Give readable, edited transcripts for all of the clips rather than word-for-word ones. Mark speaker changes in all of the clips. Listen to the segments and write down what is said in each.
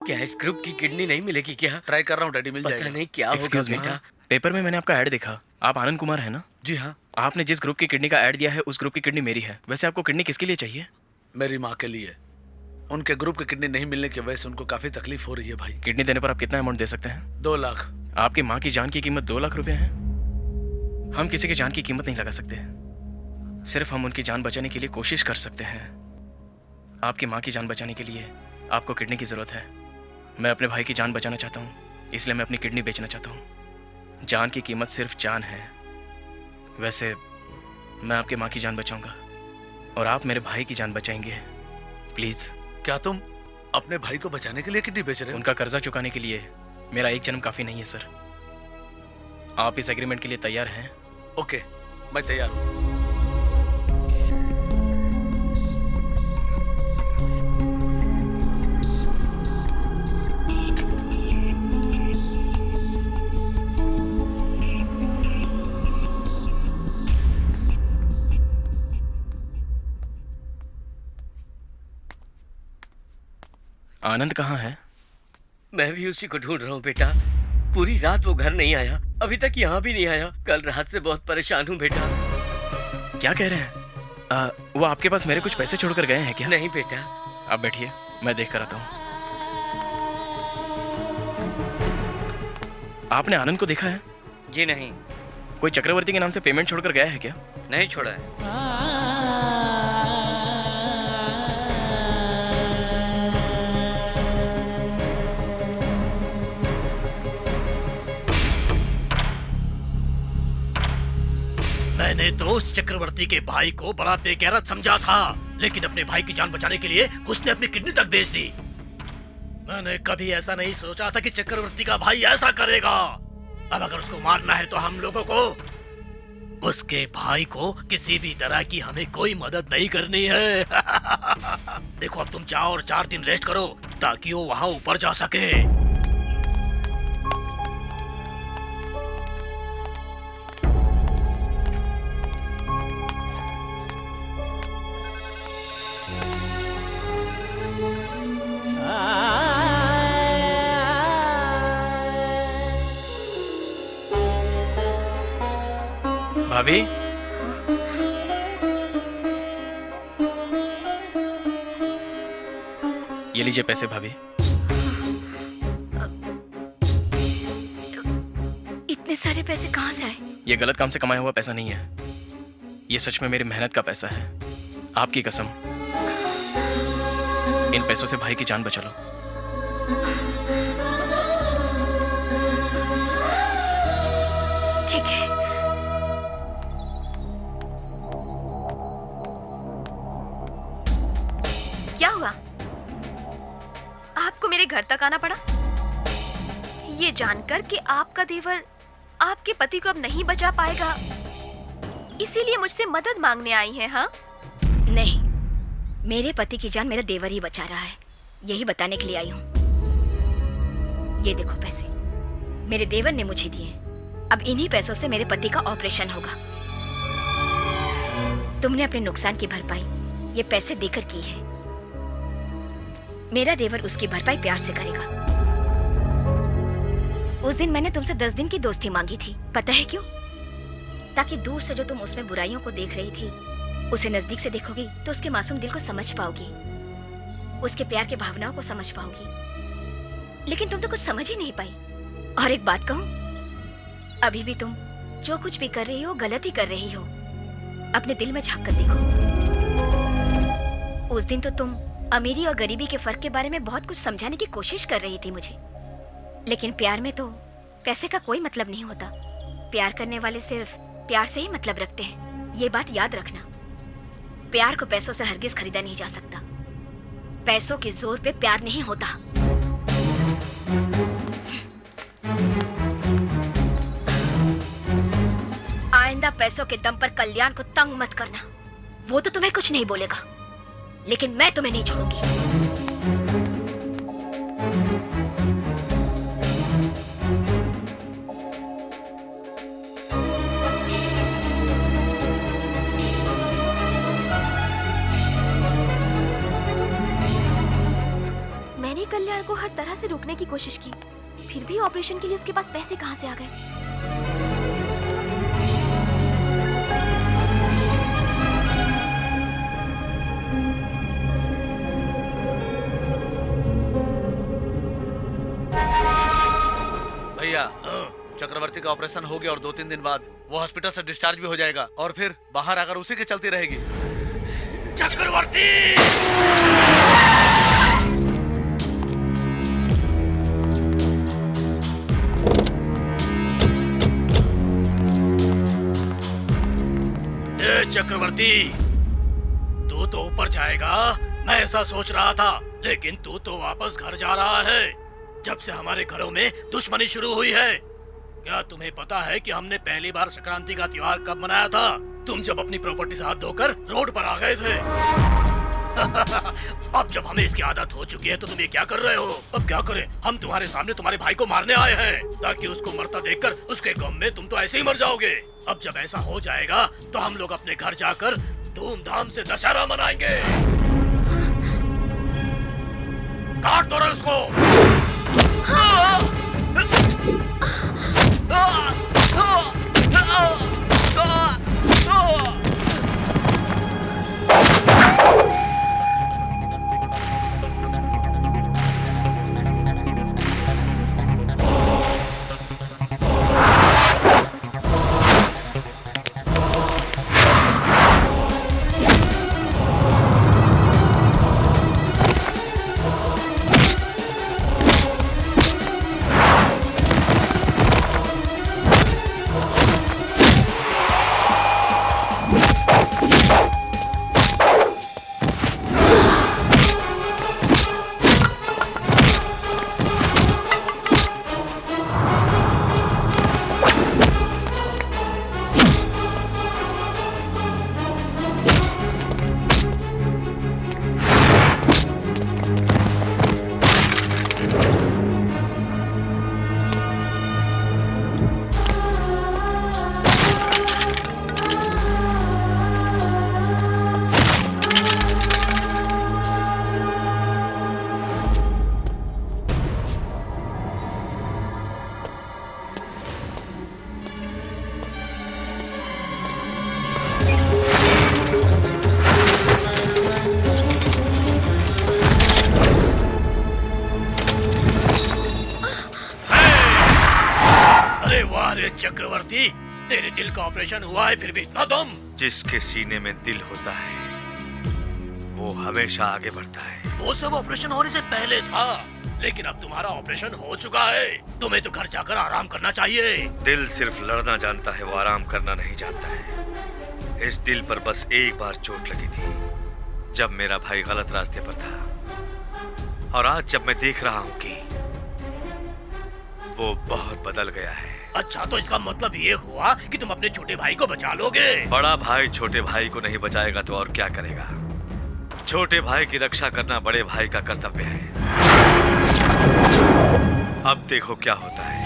Speaker 1: क्या इस ग्रुप की किडनी नहीं मिलेगी क्या?
Speaker 2: ट्राई कर रहा हूँ डैडी, मिल
Speaker 1: पता
Speaker 2: जाएगा।
Speaker 1: नहीं क्या होगा
Speaker 3: Excuse me,
Speaker 1: बेटा।
Speaker 3: पेपर में मैंने आपका ऐड देखा। आप आनंद कुमार है ना?
Speaker 2: जी हाँ,
Speaker 3: आपने जिस ग्रुप की किडनी का ऐड दिया है उस ग्रुप की किडनी मेरी है। वैसे आपको किडनी किसके लिए चाहिए?
Speaker 2: मेरी माँ के लिए। उनके ग्रुप की किडनी नहीं मिलने की वजह से उनको काफी तकलीफ हो रही है भाई।
Speaker 3: किडनी देने पर आप कितना अमाउंट दे सकते हैं?
Speaker 2: 2 लाख।
Speaker 3: आपकी माँ की जान की कीमत 2 लाख रुपए है। हम किसी की जान की कीमत नहीं लगा सकते, सिर्फ हम उनकी जान बचाने के लिए कोशिश कर सकते हैं। आपकी माँ की जान बचाने के लिए आपको किडनी की जरूरत है। मैं अपने भाई की जान बचाना चाहता हूँ, इसलिए मैं अपनी किडनी बेचना चाहता हूँ। जान की कीमत सिर्फ जान है। वैसे मैं आपके माँ की जान बचाऊंगा और आप मेरे भाई की जान बचाएंगे। प्लीज।
Speaker 2: क्या तुम अपने भाई को बचाने के लिए किडनी बेच रहे हो?
Speaker 3: उनका कर्जा चुकाने के लिए मेरा एक जन्म काफी नहीं है सर। आप इस एग्रीमेंट के लिए तैयार हैं?
Speaker 2: ओके, मैं तैयार हूँ।
Speaker 3: आनंद कहाँ है?
Speaker 1: मैं भी उसी को ढूंढ रहा हूँ बेटा। पूरी रात वो घर नहीं आया, अभी तक यहाँ भी नहीं आया। कल रात से बहुत परेशान हूँ बेटा।
Speaker 3: क्या कह रहे हैं? वो आपके पास मेरे कुछ पैसे छोड़कर गए हैं क्या?
Speaker 1: नहीं बेटा।
Speaker 3: आप बैठिए, मैं देख कर आता हूँ। आपने आनंद को देखा है?
Speaker 1: जी नहीं।
Speaker 3: कोई चक्रवर्ती के नाम से पेमेंट छोड़कर गया है क्या?
Speaker 1: नहीं छोड़ा है।
Speaker 4: मैंने तो उस चक्रवर्ती के भाई को बड़ा बेगैरत समझा था, लेकिन अपने भाई की जान बचाने के लिए उसने अपनी किडनी तक बेच दी। मैंने कभी ऐसा नहीं सोचा था कि चक्रवर्ती का भाई ऐसा करेगा। अब अगर उसको मारना है तो हम लोगों को, उसके भाई को किसी भी तरह की हमें कोई मदद नहीं करनी है। देखो अब तुम जाओ और 4 दिन रेस्ट करो ताकि वो वहाँ ऊपर जा सके।
Speaker 3: भाभी, ये लीजिए पैसे भाभी।
Speaker 5: इतने सारे पैसे कहाँ से आए?
Speaker 3: ये गलत काम से कमाया हुआ पैसा नहीं है, ये सच में मेरी मेहनत का पैसा है। आपकी कसम, इन पैसों से भाई की जान बचा लो।
Speaker 5: ठीक है। क्या हुआ? आपको मेरे घर तक आना पड़ा ये जानकर कि आपका देवर आपके पति को अब नहीं बचा पाएगा, इसीलिए मुझसे मदद मांगने आई हैं? हाँ? नहीं, मेरे पति की जान मेरा देवर ही बचा रहा है, यही बताने के लिए आई हूँ। ये देखो पैसे, मेरे देवर ने मुझे दिए। अब इन्हीं पैसों से मेरे पति का ऑपरेशन होगा। तुमने अपने नुकसान की भरपाई ये पैसे देकर की है। मेरा देवर उसकी भरपाई प्यार से करेगा। उस दिन मैंने तुमसे 10 दिन की दोस्ती मांगी थी, पता है क्यों? ताकि दूर से जो तुम उसमें बुराइयों को देख रही थी, उसे नजदीक से देखोगी तो उसके मासूम दिल को समझ पाओगी, उसके प्यार के भावनाओं को समझ पाओगी। लेकिन तुम तो कुछ समझ ही नहीं पाई। और एक बात कहूं, अभी भी तुम जो कुछ भी कर रही हो गलत ही कर रही हो। अपने दिल में झांक कर देखो। उस दिन तो तुम अमीरी और गरीबी के फर्क के बारे में बहुत कुछ समझाने की कोशिश कर रही थी मुझे, लेकिन प्यार में तो पैसे का कोई मतलब नहीं होता। प्यार करने वाले सिर्फ प्यार से ही मतलब रखते हैं, ये बात याद रखना। प्यार को पैसों से हरगिज खरीदा नहीं जा सकता। पैसों के जोर पे प्यार नहीं होता। आइंदा पैसों के दम पर कल्याण को तंग मत करना। वो तो तुम्हें कुछ नहीं बोलेगा, लेकिन मैं तुम्हें नहीं छोड़ूंगी। मैंने कल्याण को हर तरह से रोकने की कोशिश की, फिर भी ऑपरेशन के लिए उसके पास पैसे कहाँ से आ गए?
Speaker 2: भैया, चक्रवर्ती का ऑपरेशन हो गया और 2-3 दिन बाद वो हॉस्पिटल से डिस्चार्ज भी हो जाएगा और फिर बाहर आकर उसी की चलती रहेगी।
Speaker 4: चक्रवर्ती! ए चक्रवर्ती, तू तो ऊपर जाएगा, मैं ऐसा सोच रहा था, लेकिन तू तो वापस घर जा रहा है। जब से हमारे घरों में दुश्मनी शुरू हुई है, क्या तुम्हें पता है कि हमने पहली बार संक्रांति का त्योहार कब मनाया था? तुम जब अपनी प्रॉपर्टी से हाथ धोकर रोड पर आ गए थे। अब जब हमें इसकी आदत हो चुकी है तो तुम ये क्या कर रहे हो? अब क्या करें? हम तुम्हारे सामने तुम्हारे भाई को मारने आए हैं ताकि उसको मरता देखकर उसके गम में तुम तो ऐसे ही मर जाओगे। अब जब ऐसा हो जाएगा तो हम लोग अपने घर जाकर धूमधाम से दशहरा मनाएंगे। काट दो रे उसको। चक्रवर्ती, तेरे दिल का ऑपरेशन हुआ है फिर भी इतना दम।
Speaker 6: जिसके सीने में दिल होता है वो हमेशा आगे बढ़ता है।
Speaker 4: वो सब ऑपरेशन होने से पहले था, लेकिन अब तुम्हारा ऑपरेशन हो चुका है। तुम्हें तो घर जाकर आराम करना चाहिए।
Speaker 6: दिल सिर्फ लड़ना जानता है, वो आराम करना नहीं जानता है। इस दिल पर बस एक बार चोट लगी थी जब मेरा भाई गलत रास्ते पर था, और आज जब मैं देख रहा हूँ कि वो बहुत बदल गया है।
Speaker 4: अच्छा, तो इसका मतलब ये हुआ कि तुम अपने छोटे भाई को बचा लोगे?
Speaker 6: बड़ा भाई छोटे भाई को नहीं बचाएगा तो और क्या करेगा? छोटे भाई की रक्षा करना बड़े भाई का कर्तव्य है। अब देखो क्या होता है।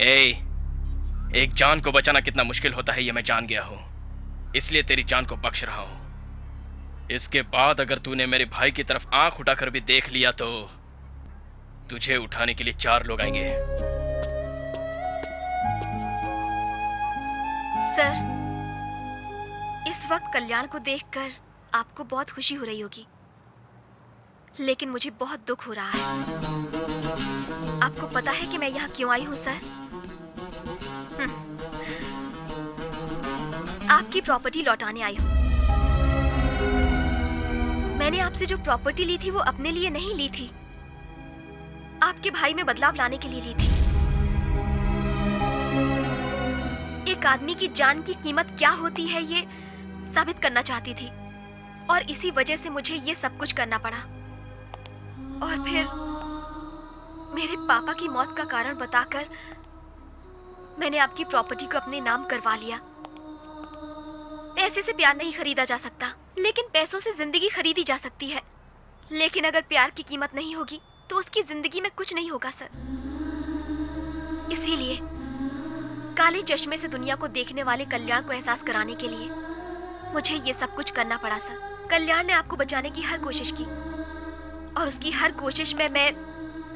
Speaker 3: एक जान को बचाना कितना मुश्किल होता है ये मैं जान गया हूं, इसलिए तेरी जान को बख्श रहा हूं। इसके बाद अगर तूने मेरे भाई की तरफ आंख उठाकर भी देख लिया तो तुझे उठाने के लिए 4 लोग आएंगे।
Speaker 5: सर, इस वक्त कल्याण को देखकर आपको बहुत खुशी हो रही होगी, लेकिन मुझे बहुत दुख हो रहा है। आपको पता है कि मैं यहाँ क्यों आई हूँ सर? आपकी प्रॉपर्टी लौटाने आई हूँ। मैंने आपसे जो प्रॉपर्टी ली थी वो अपने लिए नहीं ली थी, आपके भाई में बदलाव लाने के लिए ली थी। एक आदमी की जान की कीमत क्या होती है ये साबित करना चाहती थी, और इसी वजह से मुझे ये सब कुछ करना पड़ा। और फिर मेरे पापा की मौत का कारण बताकर मैंने आपकी प्रॉपर्टी को अपने नाम करवा लिया। पैसे से प्यार नहीं खरीदा जा सकता, लेकिन पैसों से जिंदगी खरीदी जा सकती है। लेकिन अगर प्यार की कीमत नहीं होगी तो उसकी जिंदगी में कुछ नहीं होगा सर। इसीलिए काले चश्मे से दुनिया को देखने वाले कल्याण को एहसास कराने के लिए मुझे ये सब कुछ करना पड़ा सर। कल्याण ने आपको बचाने की हर कोशिश की, और उसकी हर कोशिश में मैं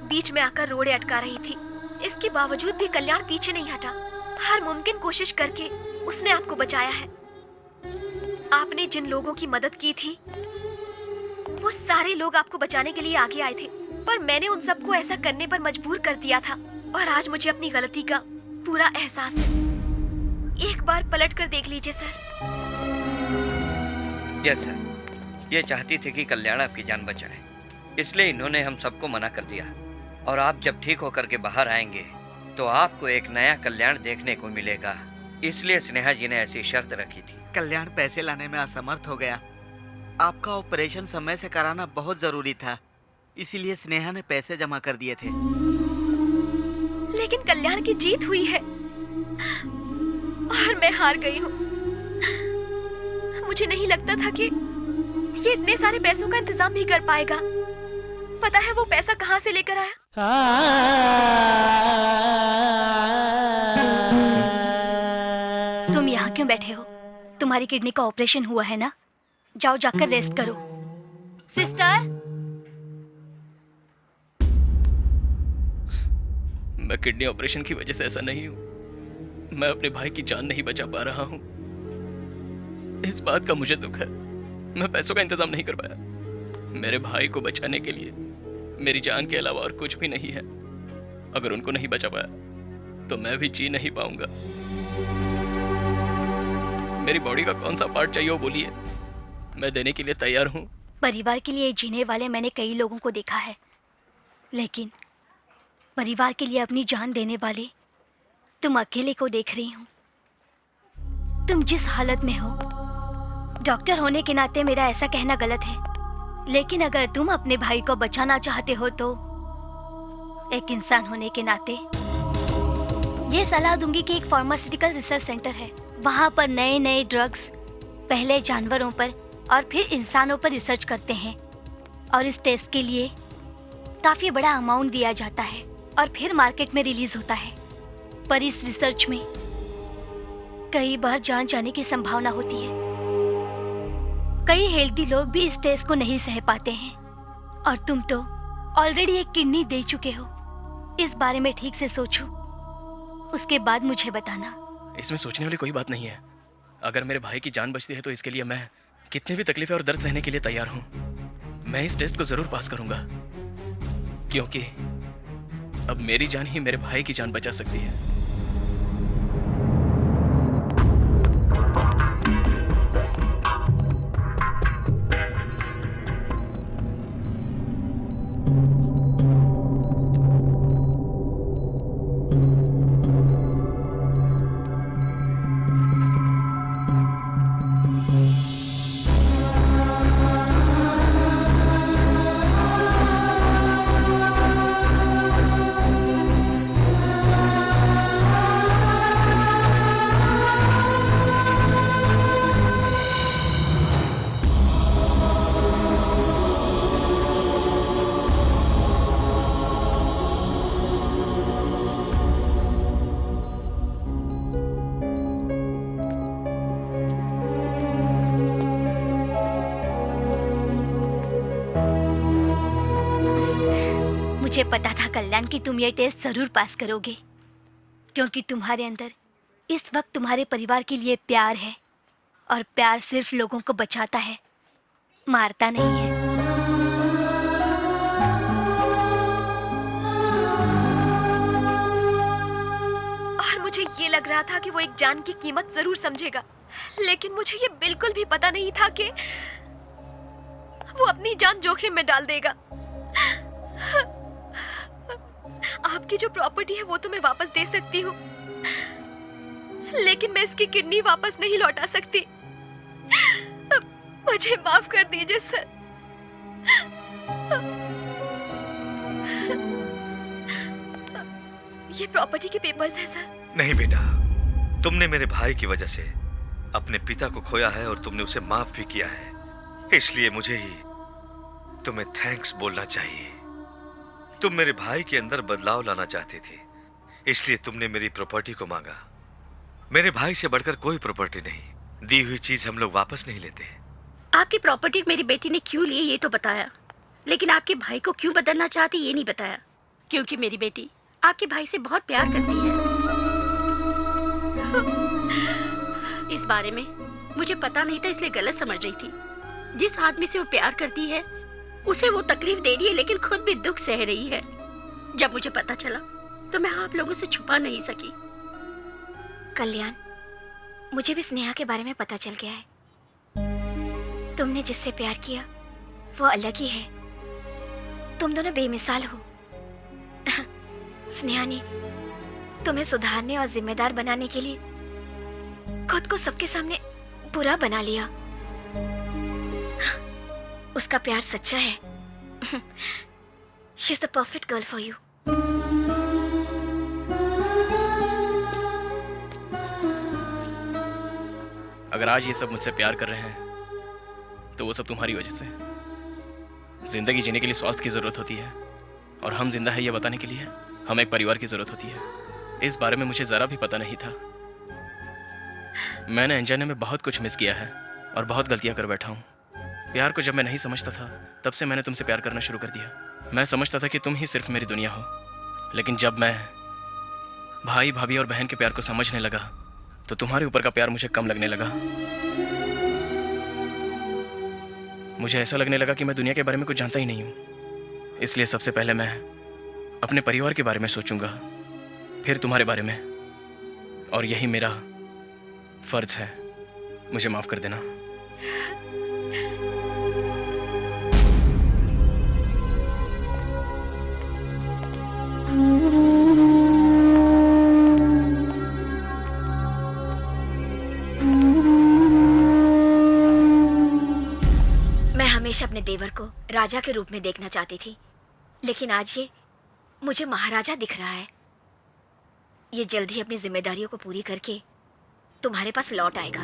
Speaker 5: बीच में आकर रोड़े अटका रही थी। इसके बावजूद भी कल्याण पीछे नहीं हटा। हर मुमकिन कोशिश करके उसने आपको बचाया है। आपने जिन लोगों की मदद की थी वो सारे लोग आपको बचाने के लिए आगे आए थे, पर मैंने उन सबको ऐसा करने पर मजबूर कर दिया था, और आज मुझे अपनी गलती का पूरा एहसास है। एक बार पलट कर देख लीजिए सर।
Speaker 1: यस सर, ये चाहती थी कि कल्याण आपकी जान बचाए, इसलिए इन्होंने हम सबको मना कर दिया। और आप जब ठीक होकर के बाहर आएंगे तो आपको एक नया कल्याण देखने को मिलेगा, इसलिए स्नेहा जी ने ऐसी शर्त रखी थी।
Speaker 7: कल्याण पैसे लाने में असमर्थ हो गया। आपका ऑपरेशन समय से कराना बहुत जरूरी था, इसीलिए स्नेहा ने पैसे जमा कर दिए थे।
Speaker 5: लेकिन कल्याण की जीत हुई है और मैं हार गई हूँ। मुझे नहीं लगता था कि ये इतने सारे पैसों का इंतजाम भी कर पाएगा। पता है वो पैसा कहाँ से लेकर आया?
Speaker 8: तुम यहाँ क्यों बैठे हो? तुम्हारी किडनी का ऑपरेशन हुआ है ना? जाओ जाकर रेस्ट करो। सिस्टर,
Speaker 3: मैं किडनी ऑपरेशन की वजह से ऐसा नहीं हूं। मैं अपने भाई की जान नहीं बचा पा रहा हूं। इस बात का मुझे दुख है। मैं पैसों का इंतजाम नहीं कर पाया। मेरे भाई को बचाने के लिए मेरी जान के अलावा और कुछ भी नहीं है। अगर उनको नहीं बचा पाया तो मैं भी जी नहीं पाऊंगा। मेरी बॉडी का कौन सा पार्ट चाहिए वो बोलिए, मैं देने के लिए तैयार हूं।
Speaker 8: परिवार के लिए जीने वाले मैंने कई लोगों को देखा है, लेकिन परिवार के लिए अपनी जान देने वाले तुम अकेले को देख रही हूँ। तुम जिस हालत में हो, डॉक्टर होने के नाते मेरा ऐसा कहना गलत है, लेकिन अगर तुम अपने भाई को बचाना चाहते हो तो एक इंसान होने के नाते ये सलाह दूंगी कि एक फार्मास्यूटिकल रिसर्च सेंटर है। वहाँ पर नए नए ड्रग्स पहले जानवरों पर और फिर इंसानों पर रिसर्च करते हैं, और इस टेस्ट के लिए काफ़ी बड़ा अमाउंट दिया जाता है और फिर मार्केट में रिलीज होता है। पर इस रिसर्च में कई बार जान जाने की संभावना होती है। कई हेल्दी लोग भी इस टेस्ट को नहीं सह पाते हैं, और तुम तो ऑलरेडी एक किडनी दे चुके हो। इस बारे में ठीक से सोचो, उसके बाद मुझे बताना।
Speaker 3: इसमें सोचने वाली कोई बात नहीं है। अगर मेरे भाई की जान बचती है तो इसके लिए मैं कितने भी तकलीफें और दर्द सहने के लिए तैयार हूँ। मैं इस टेस्ट को जरूर पास करूंगा, क्योंकि अब मेरी जान ही मेरे भाई की जान बचा सकती है।
Speaker 8: मुझे पता था कल्याण कि तुम ये टेस्ट जरूर पास करोगे, क्योंकि तुम्हारे अंदर इस वक्त तुम्हारे परिवार के लिए प्यार है, और प्यार सिर्फ लोगों को बचाता है, मारता नहीं है।
Speaker 5: और मुझे ये लग रहा था कि वो एक जान की कीमत जरूर समझेगा, लेकिन मुझे ये बिल्कुल भी पता नहीं था कि वो अपनी जान जोखिम में डाल देगा। आपकी जो प्रॉपर्टी है वो तो मैं वापस दे सकती हूँ, लेकिन मैं इसकी किडनी वापस नहीं लौटा सकती। मुझे माफ कर दीजिए सर। ये प्रॉपर्टी के पेपर्स हैं सर।
Speaker 6: नहीं बेटा, तुमने मेरे भाई की वजह से अपने पिता को खोया है और तुमने उसे माफ भी किया है, इसलिए मुझे ही तुम्हें थैंक्स बोलना चाहिए। तुम मेरे भाई के अंदर बदलाव लाना चाहती थी, इसलिए तुमने मेरी प्रॉपर्टी को मांगा। मेरे भाई से बढ़कर कोई प्रॉपर्टी नहीं, दी हुई चीज हम लोग वापस नहीं लेते।
Speaker 9: आपकी प्रॉपर्टी मेरी बेटी ने क्यों ली ये तो बताया, लेकिन आपके भाई को क्यों बदलना चाहती ये नहीं बताया। क्योंकि मेरी बेटी आपके भाई से बहुत प्यार करती है। इस बारे में मुझे पता नहीं था, इसलिए गलत समझ रही थी। जिस आदमी से वो प्यार करती है उसे वो तकलीफ दे रही है, लेकिन खुद भी दुख सह रही है। जब मुझे पता चला तो मैं आप लोगों से छुपा नहीं सकी।
Speaker 8: कल्याण, मुझे भी स्नेहा के बारे में पता चल गया है। तुमने जिससे प्यार किया वो अलग ही है। तुम दोनों बेमिसाल हो। स्नेहा ने तुम्हें सुधारने और जिम्मेदार बनाने के लिए खुद को सबके सामने बुरा बना लिया। उसका प्यार सच्चा है। She is the perfect girl for you.
Speaker 3: अगर आज ये सब मुझसे प्यार कर रहे हैं तो वो सब तुम्हारी वजह से। जिंदगी जीने के लिए स्वास्थ्य की जरूरत होती है, और हम जिंदा है ये बताने के लिए हमें एक परिवार की जरूरत होती है। इस बारे में मुझे जरा भी पता नहीं था। मैंने अनजाने में बहुत कुछ मिस किया है और बहुत गलतियां कर बैठा हूँ। प्यार को जब मैं नहीं समझता था तब से मैंने तुमसे प्यार करना शुरू कर दिया। मैं समझता था कि तुम ही सिर्फ मेरी दुनिया हो, लेकिन जब मैं भाई भाभी और बहन के प्यार को समझने लगा तो तुम्हारे ऊपर का प्यार मुझे कम लगने लगा। मुझे ऐसा लगने लगा कि मैं दुनिया के बारे में कुछ जानता ही नहीं हूँ। इसलिए सबसे पहले मैं अपने परिवार के बारे में सोचूंगा, फिर तुम्हारे बारे में, और यही मेरा फर्ज है। मुझे माफ कर देना।
Speaker 8: मैं हमेशा अपने देवर को राजा के रूप में देखना चाहती थी, लेकिन आज ये मुझे महाराजा दिख रहा है। ये जल्द ही अपनी जिम्मेदारियों को पूरी करके तुम्हारे पास लौट आएगा।